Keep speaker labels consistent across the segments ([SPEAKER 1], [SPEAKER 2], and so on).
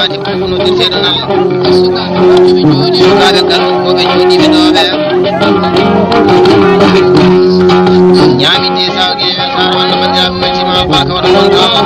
[SPEAKER 1] wadi ko no dirtedo nalla sukaɓe galɗon ko ɓe jooɗiɓe ɗo ɓe ñaamide sawge weltare walla bandiraɓe weltima barka waɗa ɗon to Allah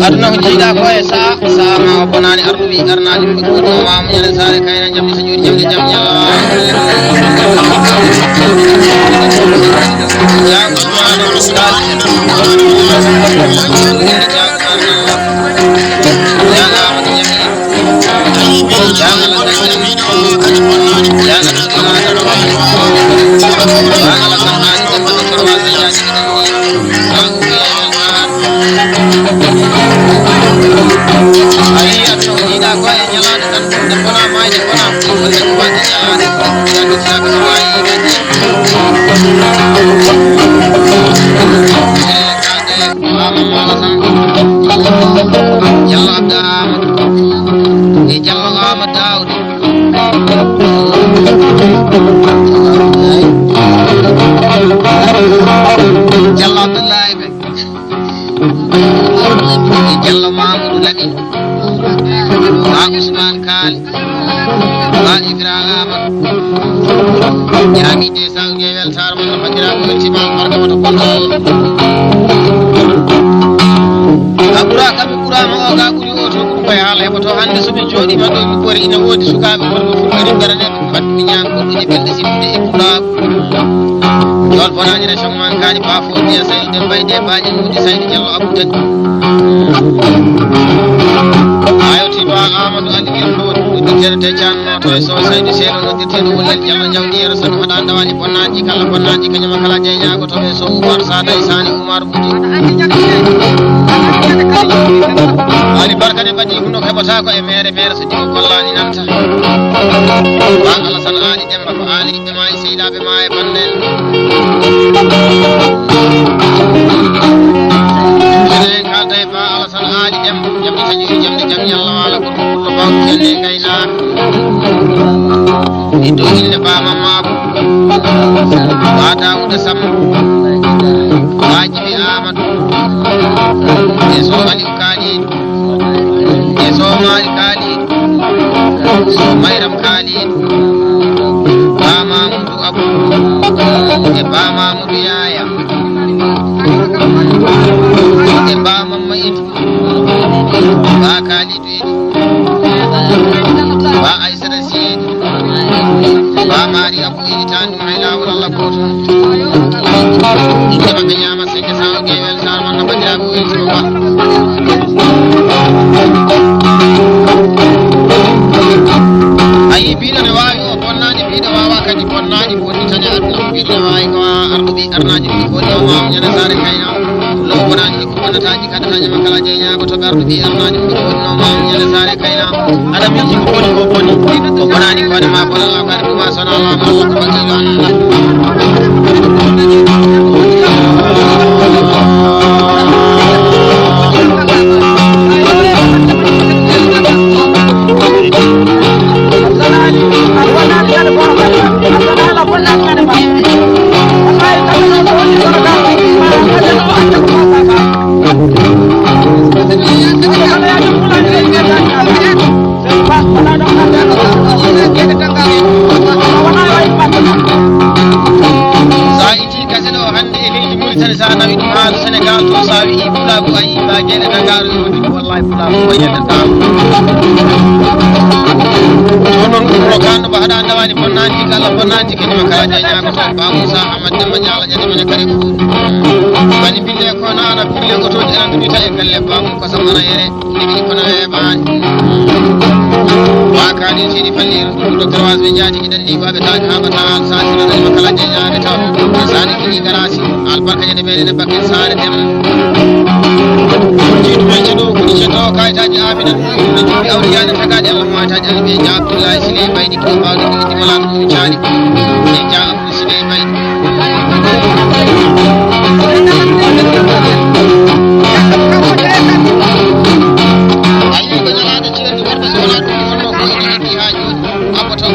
[SPEAKER 1] aduna ko jiiɗa ko e saha ma o bonani arduɓe arnaji ɗum ɓe goɗɗoma muñane sare kayna jamde so jooɗi jamde jam Jallo Mamadou Lamine ba Ousmane Kali ba Ibrahima ñaamide sawge weltare mon no bandiraɓe weltima barka wata kontol ɓura kamɓe ɓurama o ga ɓuuri o to ɗum koye haala heɓoto hande soɓe jooɗima ɗo mi ɓori ina woodi sukaɓe wonɓe fulɓeri garaneɓe mbatmi ñaan goɗɗuɗe belɗe simtude e ɓuraɓe jol bonani région man kani bafo biya saydi de mbayde baji mudi saydi jallo abou tadi ayoti ba amadou aligel fo dirtere te canno to so saydi selo no dirtere wollel jallo jawdi yero sanu hada dawani bonnaji kala bonnaji kanyama kala jeyñago to be so umar sada isani umar budi ali barkade badi huno hebata ko e mere so dimo kollani nanta ba alasan ali demba ko ali be mai seydabe mai bandel jere kalday ba alasan ali demba jammi taji jamde jam yalla wala ko kullo baw kenne kayna ido ille ba mamma ba daouda sam wajibi amadou eso ali kali eso mali kali so mayram kali ba mamadou abu e ba mamadou yaya e ba mamma idi ba kali idi ba aisara sidi ba mari abu idi tan dum hay lawol Allah goto inde mabbe nyama sike sawo gewel sar man no bandiraɓe weltima ba ayi biɗo ne wawi o bonnani biɗo wawa kadi bonnani woni tan e aduna biɗo ne wawi ko arduɓe arnaji ɗi ko ɗo mam ñande sare kayna lo bonani ko bonnataji kada tañama kala jeyñago to arduɓe arnaji ɗi ko ɗo mam ñande sare kayna adam miji ko boni ko boni ko bonani ko ma bonala kadi ɗuma sona Allah ko bagilo Allah Senegal to sawi pula ko ayi ba gene Dakar yodi wallahi pula ko yende tam non ko kan ba hada ndawani bonnanti kala bonnanti kene makala janya ko ba Musa Ahmad demba nyala jani men kare fu bani bille ko nana bille ko to jiran bi tay kalle ba ko samana yere ni ko na e ban wa kani sidi falli docteur wasbe jaati gidan ni babe taji habata sati na makala janya ne taw sani kini garasi albarka jade mere bakke sare dem jitu men cedo ko cedo kaytaji amina no jumbi awliyana tagade Allah ma taji albe ja Abdullah sile baydi ko bawde ko dimala ko ciani e ja Abdul sile baydi ayi ko nyalaade ci ni warbe so la ko wonno ko ni haaju apoto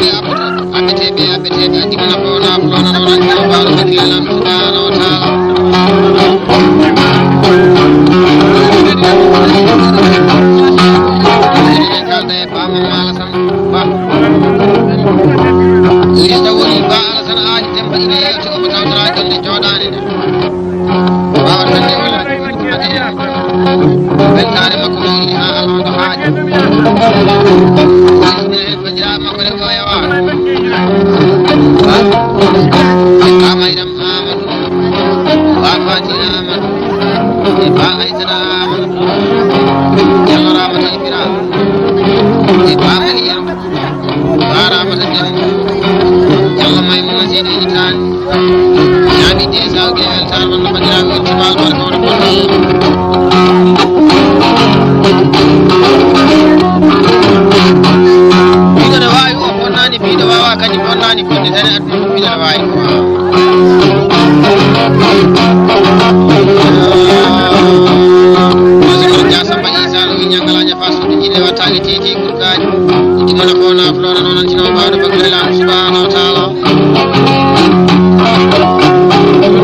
[SPEAKER 1] coɗani nde wawa tande wala weltare makko ɗoini ha alhamdu haaji fajiraɓe makko ɗe ko yawa amaydam amadou ba fati amadou e ba aysata amadou Diallo ramata ibira e ba aliyam ba ramata dem Diallo maymuna seydi itani ñaami de saw gewel tar wonno bandiraɓe weltimal barka wona bonno biɗoɗo wawi o bonnani biɗo wawa kadi bonnani bonde tani aduna ko biɗoɗo wawi masikol jasamba isano wi ñangalaña fa suudu jiɗe wattake tete kurkaji ɗimona fo naflona noon antinomo mbawde bakkarilamu subhanahu wa taala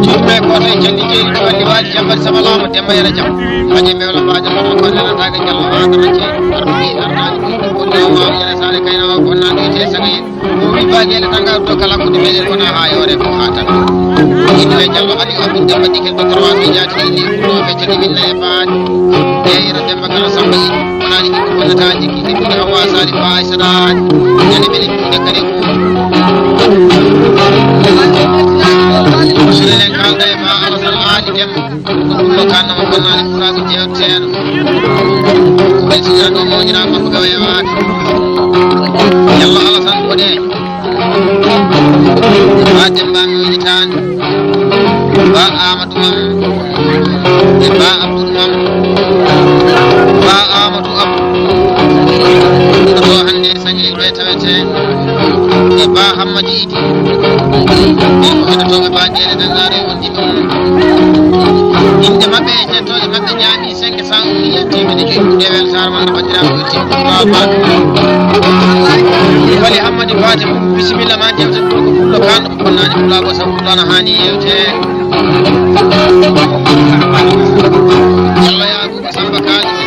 [SPEAKER 1] juɓɓe koto e jalli jeeli to walli waali jambati sabalama demba yara jam haji mbewla mbaja noon ko nenantake jallo adamace arɗi arɗaji ɓurɗo yana sare kaynawa bonnani te sagayen o wi bagele tanga ɗo kala kude meɗen wona ha yore ko ha tan yimɓe jallo ali abdou demba dikel docteur waso jaati inni ɓurɗo feccaki minna e baadi eyira demba kala samba in wonani ɗiɗo bonnata jikki keɓɓiɗe ham wasali fa aysataji ñande ɓeɗe ɓiɗe kadi musidɗen kalda e ma alasal aali dem ko ɗumɗo kannama bonnani furago jewteɗo weltinira ɗo moñira makko gawa e waade Diallo alasan boɗe ba demba mi winitani ba amadou mam e ba abdoul mam ba amadou abdou ɗo hande sañil ɓe tawete e ba hammadi idi ɓen ko heɗotoɓe ba jeele dangare wondiɓe inde mabɓe e jettoje mabɓe ñaami 500 million temedde joyi ɗe weltare wonde bandiraɓe weltima ba wali hammadi fatim bisimilla ma jewten ɗo ko pullo kanɗo mo bonnani pulago sabu pullo ana hani yewte Diallo yaguɓe samba kalite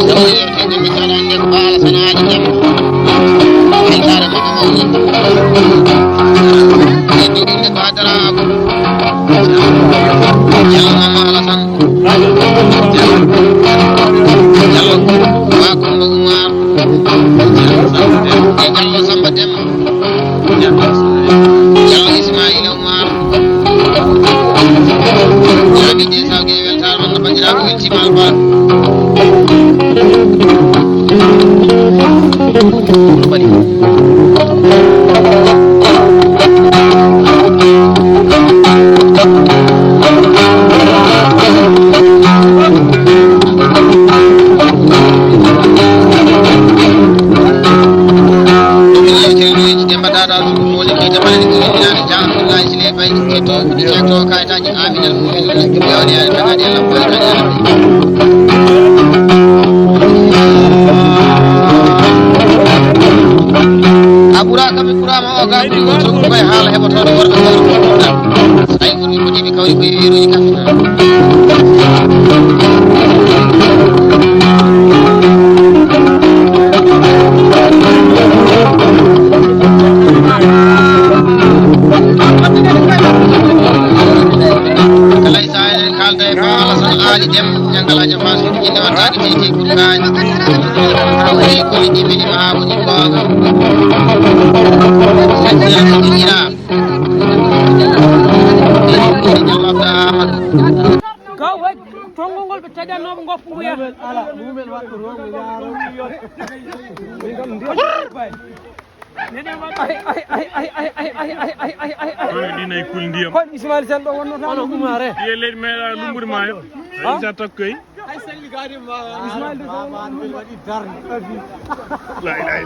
[SPEAKER 1] ɗo yewte ɗemɓe jaɗande ko baala sanaji dem weltare mabɓe mawni e ɗiɗinde ko haddara abou Diallo mama alasan Diallo wakumba oumar e Diallo samba demba Diallo ismaila oumar ñaami de sawge weltare wonno bandiraɓe weltimal ba kayitaji aminal yawde yaade tagadi Allah boy kadi Allah abura kam kurama o ga buri ko to koy haala heboto do worbe ko ay woni ko dibi kawri ko yeruji kafina ali dem ñangalaña fa suudu jinne wattake tete kurkaji awri ko liɗɗi meɗi ma woni gonga ira Diallo abdou amadou
[SPEAKER 2] gaw way tongol ngol ɓe taƴannoɓe goppu mbuya ala mumen wattu rongo yaaro
[SPEAKER 3] dinay kul ndiyam
[SPEAKER 2] kon Ismaïla Sène ɗo wonno tan umare
[SPEAKER 3] ye leydi meeɗa lumbude maayo sa takkoy
[SPEAKER 2] ay selli gadi ma Ismaïla waɗi darde
[SPEAKER 3] la ilaha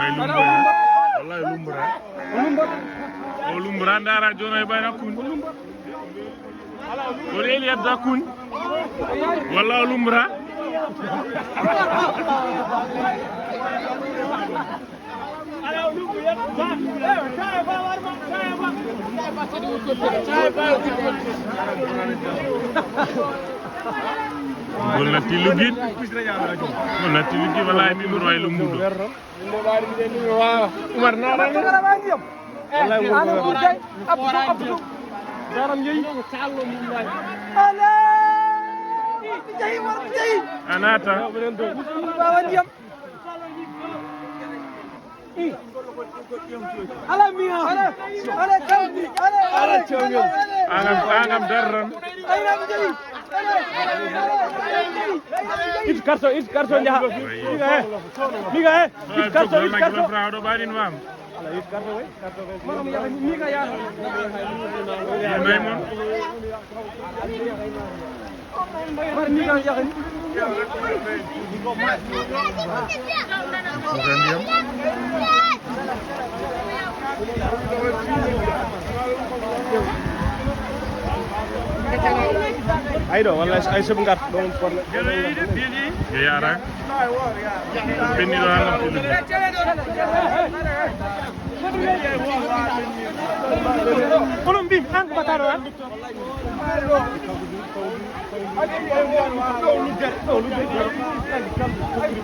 [SPEAKER 3] illallah wallahi lumbura o lumbura ndara jono e bayna kun o reeli yedda kun walla o lumbura Wala tilugin. Wala tilugin wala mi mo roy lu mudo.
[SPEAKER 2] Umar na ra wallahi Abdou jaram yeyi sallo min way ala jayi war jayi
[SPEAKER 3] Anata.
[SPEAKER 2] bawa ndiyam ala miya ala kambi ala chongel
[SPEAKER 3] Angam darran.
[SPEAKER 2] ayram jayi it karso njaha miga he it karso
[SPEAKER 3] Fraudo barin wam.
[SPEAKER 2] it karso way manam ya miga ya
[SPEAKER 3] Maymon.
[SPEAKER 2] mar miga ya Aido wallahi ay sub ngat don porle
[SPEAKER 3] Ya yara. Benni do angam tilugin.
[SPEAKER 2] kolom bim ang bataro an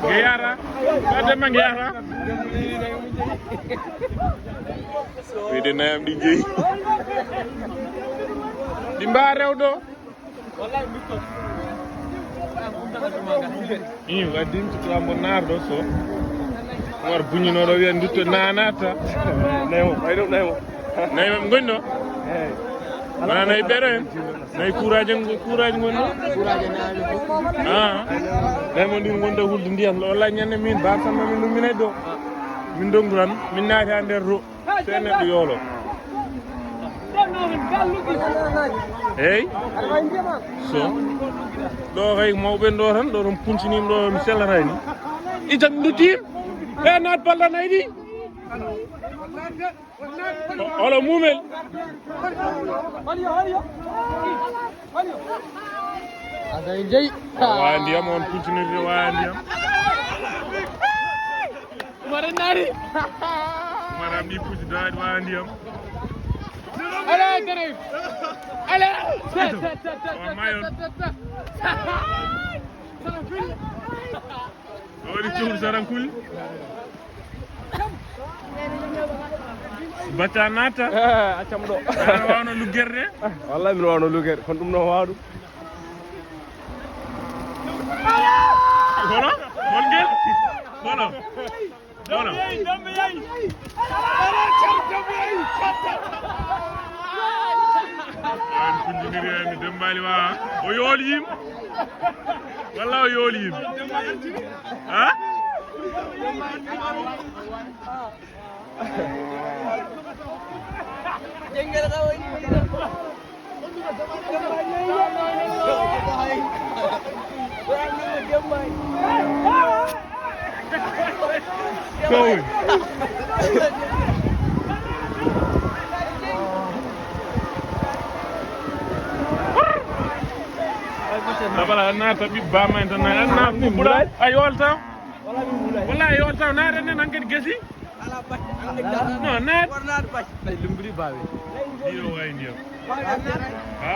[SPEAKER 3] Geyara. Ada mang geyara. Wede nayam di jeey. Di mba rewdo. Ini wadim to ambo nardo so. War buñino do wi ndutto nanata.
[SPEAKER 2] nemo aydo nemo
[SPEAKER 3] Nay mam gonno. Mana nay bere. Nay courage gonno. Ah. Nay mo ndir gonda hulde ndiyam wala ñane min ba sama min lumine do. Min donguran min naati nder ro. Sene do yolo. Hey. So. Do hay mawbe do tan do ron puntinim do mi selarani. Itam ndutim. E naat balla naydi. Olo mumel.
[SPEAKER 2] Ada jey
[SPEAKER 3] Wa ndiyam on puntinirde wa ndiyam.
[SPEAKER 2] mare nari
[SPEAKER 3] Maram ni puti daad wa ndiyam.
[SPEAKER 2] ala garib ala
[SPEAKER 3] Wa mayon. Wali ciur saran kul. Bata nata.
[SPEAKER 2] acam do
[SPEAKER 3] Wano lu gerde.
[SPEAKER 2] wallahi min wano luger kon dum no waadu
[SPEAKER 3] Holo? Molgel? Holo? Holo? An punjiniri mi dembali wa. O yol yim. Walla o yol yim. Ha? Going. Dabala nata bi ba man tan na ni bula ay wolta wala ay wolta na ren nan ngeen gesi no net
[SPEAKER 2] ay lumbri bawe
[SPEAKER 3] dio way ndio ha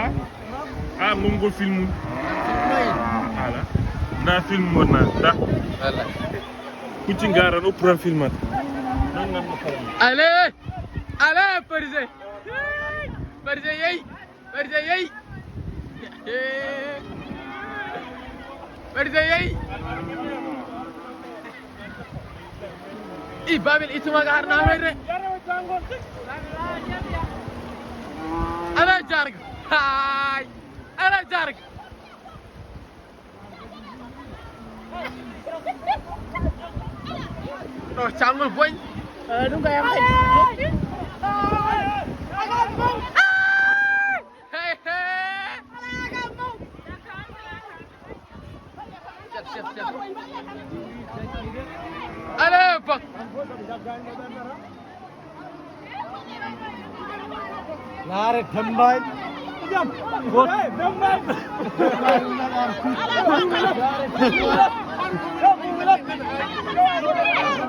[SPEAKER 3] ha mongol film ala na film wona da
[SPEAKER 2] wala
[SPEAKER 3] kucci ngaran opra filmat nan nan ma fara
[SPEAKER 2] ale Parisé yey Parisé yey I babil ituma gar na mere ala jarg hay ala jarg no changul boy dum ga yam Allez, bak. Lare thambay. Jam. Good. Thambay.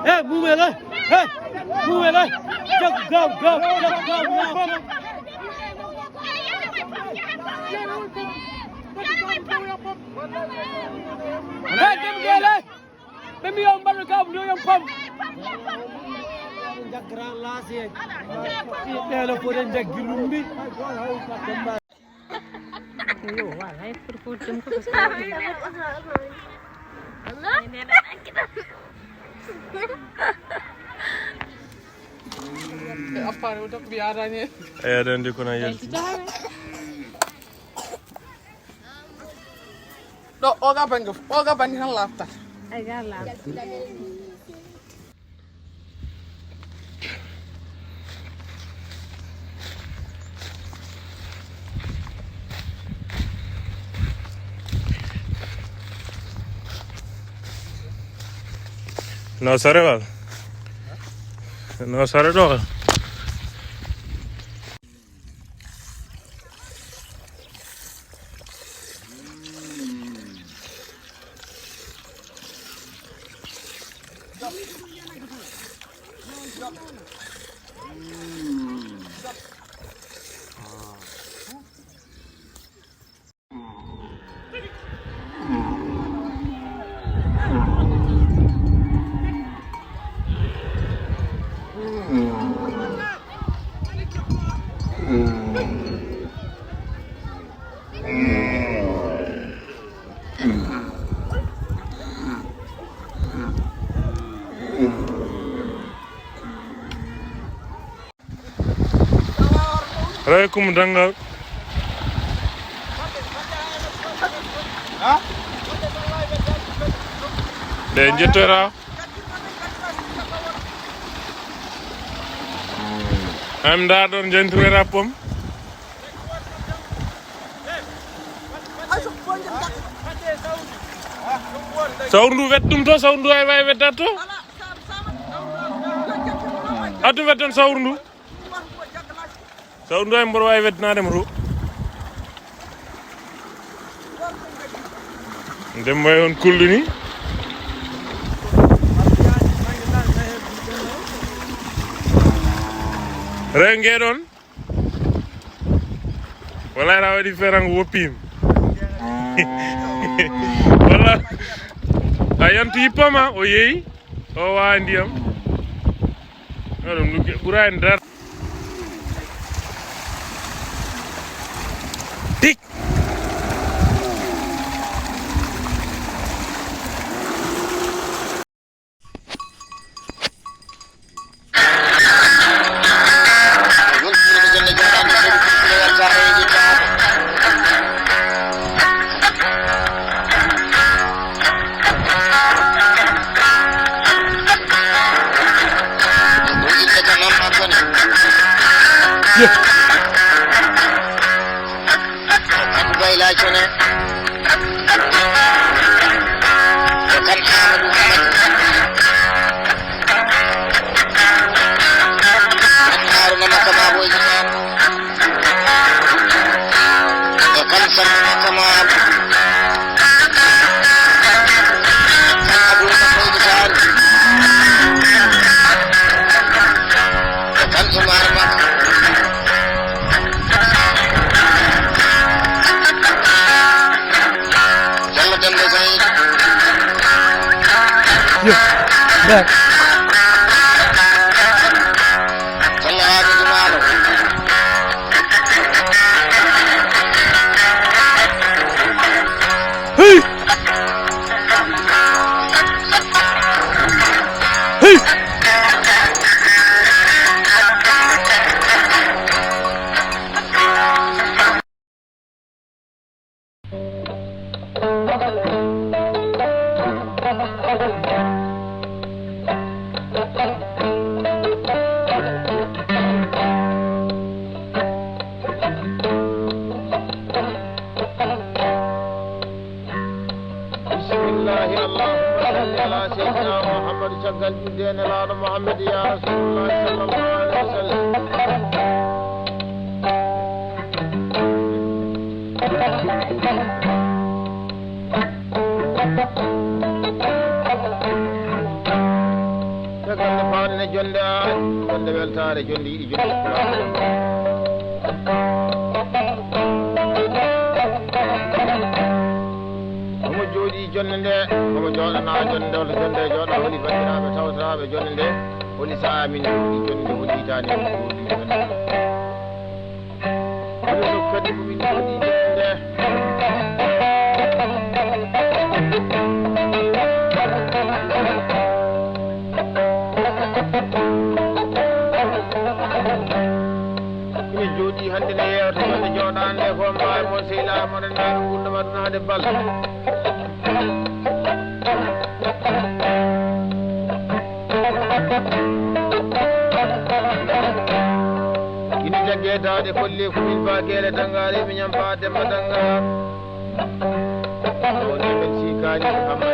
[SPEAKER 2] Hey, move it. Hey, move it. Just go now. Hey, dem gele. Dem yo mbal ka bu yo pam. Jakran lasi. Telo pore ndek gilumbi.
[SPEAKER 4] Yo, wala pur dem ko Allah. Ini ada kita.
[SPEAKER 2] Apa udah biaranya.
[SPEAKER 3] Dan di kuna yel.
[SPEAKER 2] Do oga bang han lafta.
[SPEAKER 4] Agak lah.
[SPEAKER 3] No sare wal. No sare do. Alaikum dangal. Den jettera. Am da don jentuera pom. Sawndu weddum to sawndu ay way weddato. Adu weddon sawndu. Sawndu ay mbor way weddna dem ru. Dem way on kullini. Renge don. Wala ra wadi ferang wopim. Wala ayantu yipama o yeyi o wa ndiyam dum buran dar tik
[SPEAKER 2] Back. Hey! Hey!
[SPEAKER 1] محمد يا رسول الله صلى الله عليه وسلم تقل فارنا جند بلتار جندي جند jonde nde omo jooɗana jonde walla jonde jooɗa holi bandiraɓe tawtoraɓe jonde nde woni saha min joɗi jonde nde woni hitande woni ɗum kadi komin joɗi jonde nde ina jooɗi hande ne yewta jonde jooɗande ko mbawi mon sehlama rennaɓe gurdama ɗum hande bal ina jagge dawɗe kolle komin bagele dangare mi ñampa demba danga woni men sikani amma